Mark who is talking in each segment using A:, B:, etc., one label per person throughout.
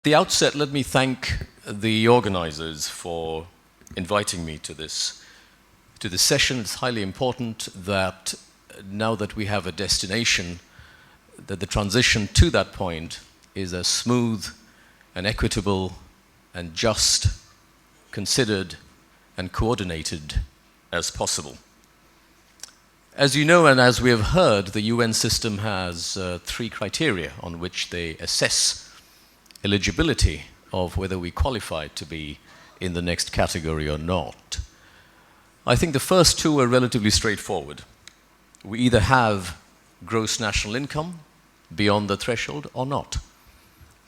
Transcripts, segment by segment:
A: the outset, let me thank the organizers for inviting me to this session. It's highly important that now that we have a destination, that the transition to that point is as smooth and equitable and just, considered and coordinated as possible. As you know, and as we have heard, the UN system has 3 criteria on which they assess eligibility of whether we qualify to be in the next category or not. I think the first 2 are relatively straightforward. We either have gross national income beyond the threshold or not.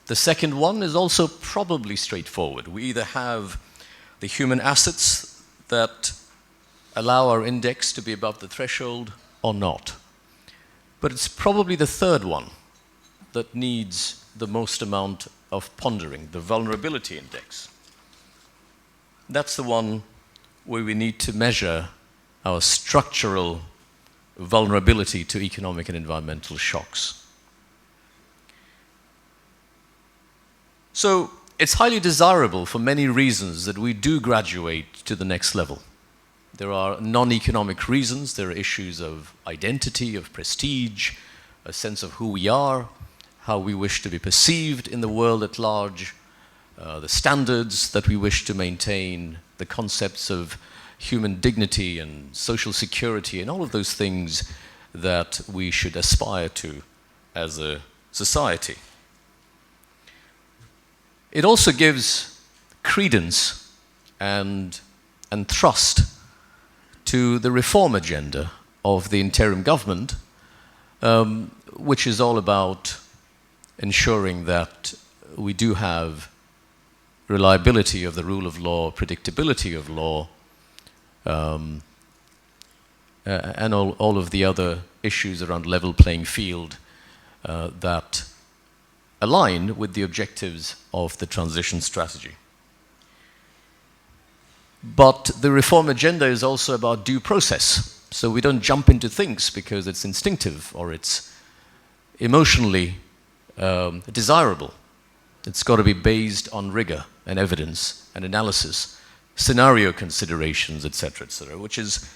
A: The second one is also probably straightforward. We either have the human assets that allow our index to be above the threshold or not. But it's probably the third one that needs the most amount of pondering, the vulnerability index. That's the one where we need to measure our structural vulnerability to economic and environmental shocks. So it's highly desirable for many reasons that we do graduate to the next level. There are non-economic reasons. There are issues of identity, of prestige, a sense of who we are, how we wish to be perceived in the world at large, the standards that we wish to maintain, the concepts of human dignity and social security, and all of those things that we should aspire to as a society. It also gives credence and thrust to the reform agenda of the interim government, which is all about ensuring that we do have reliability of the rule of law, predictability of law, and all of the other issues around level playing field that align with the objectives of the transition strategy. But the reform agenda is also about due process. So we don't jump into things because it's instinctive or it's emotionally desirable. It's got to be based on rigor and evidence and analysis, scenario considerations, etc., which is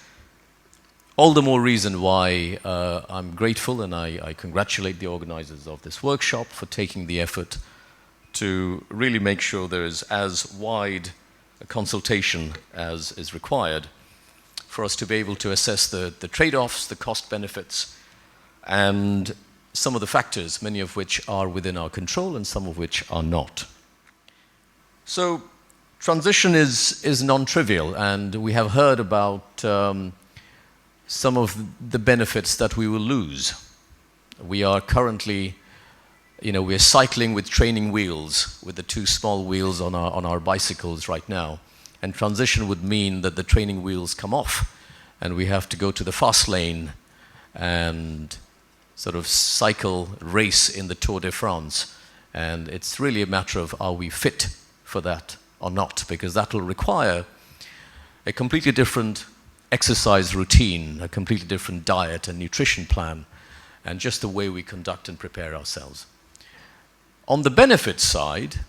A: all the more reason why I'm grateful and I congratulate the organizers of this workshop for taking the effort to really make sure there is as wide a consultation as is required for us to be able to assess the trade-offs, the cost benefits, and some of the factors, many of which are within our control and some of which are not. So transition is non-trivial, and we have heard about some of the benefits that we will lose. We are currently, we're cycling with training wheels, with the 2 small wheels on our bicycles right now. And transition would mean that the training wheels come off, and we have to go to the fast lane and sort of cycle race in the Tour de France. And it's really a matter of, are we fit for that or not? Because that will require a completely different exercise routine, a completely different diet and nutrition plan, and just the way we conduct and prepare ourselves. On the benefit side,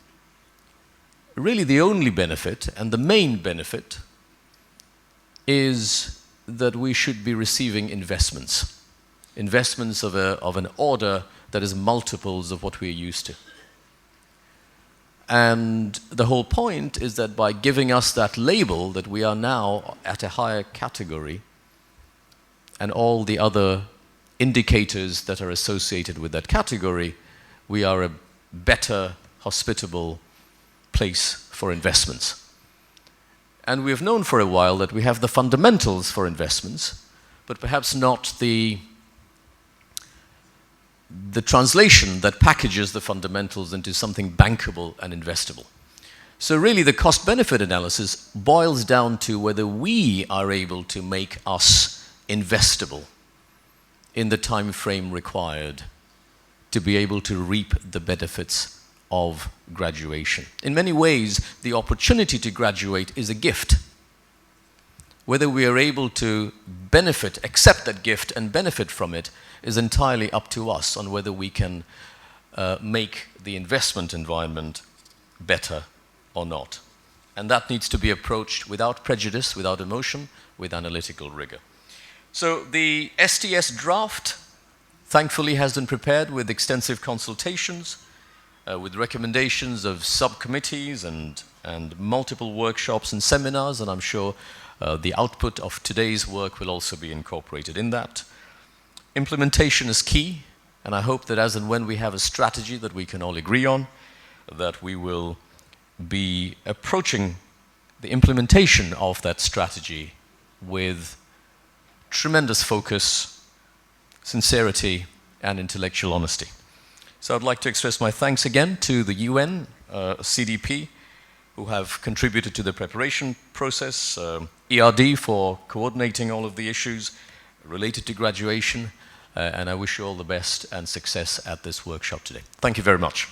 A: really the only benefit and the main benefit is that we should be receiving investments of an order that is multiples of what we're used to. And the whole point is that by giving us that label that we are now at a higher category, and all the other indicators that are associated with that category, we are a better, hospitable place for investments. And we have known for a while that we have the fundamentals for investments, but perhaps not the translation that packages the fundamentals into something bankable and investable. So really the cost-benefit analysis boils down to whether we are able to make us investable in the time frame required to be able to reap the benefits of graduation. In many ways, the opportunity to graduate is a gift. Whether we are able to benefit, accept that gift and benefit from it is entirely up to us on whether we can make the investment environment better or not. And that needs to be approached without prejudice, without emotion, with analytical rigor. So the STS draft, thankfully, has been prepared with extensive consultations, with recommendations of subcommittees and multiple workshops and seminars, and I'm sure the output of today's work will also be incorporated in that. Implementation is key, and I hope that as and when we have a strategy that we can all agree on, that we will be approaching the implementation of that strategy with tremendous focus, sincerity, and intellectual honesty. So I'd like to express my thanks again to the UN, CDP, who have contributed to the preparation process, ERD for coordinating all of the issues related to graduation, and I wish you all the best and success at this workshop today. Thank you very much.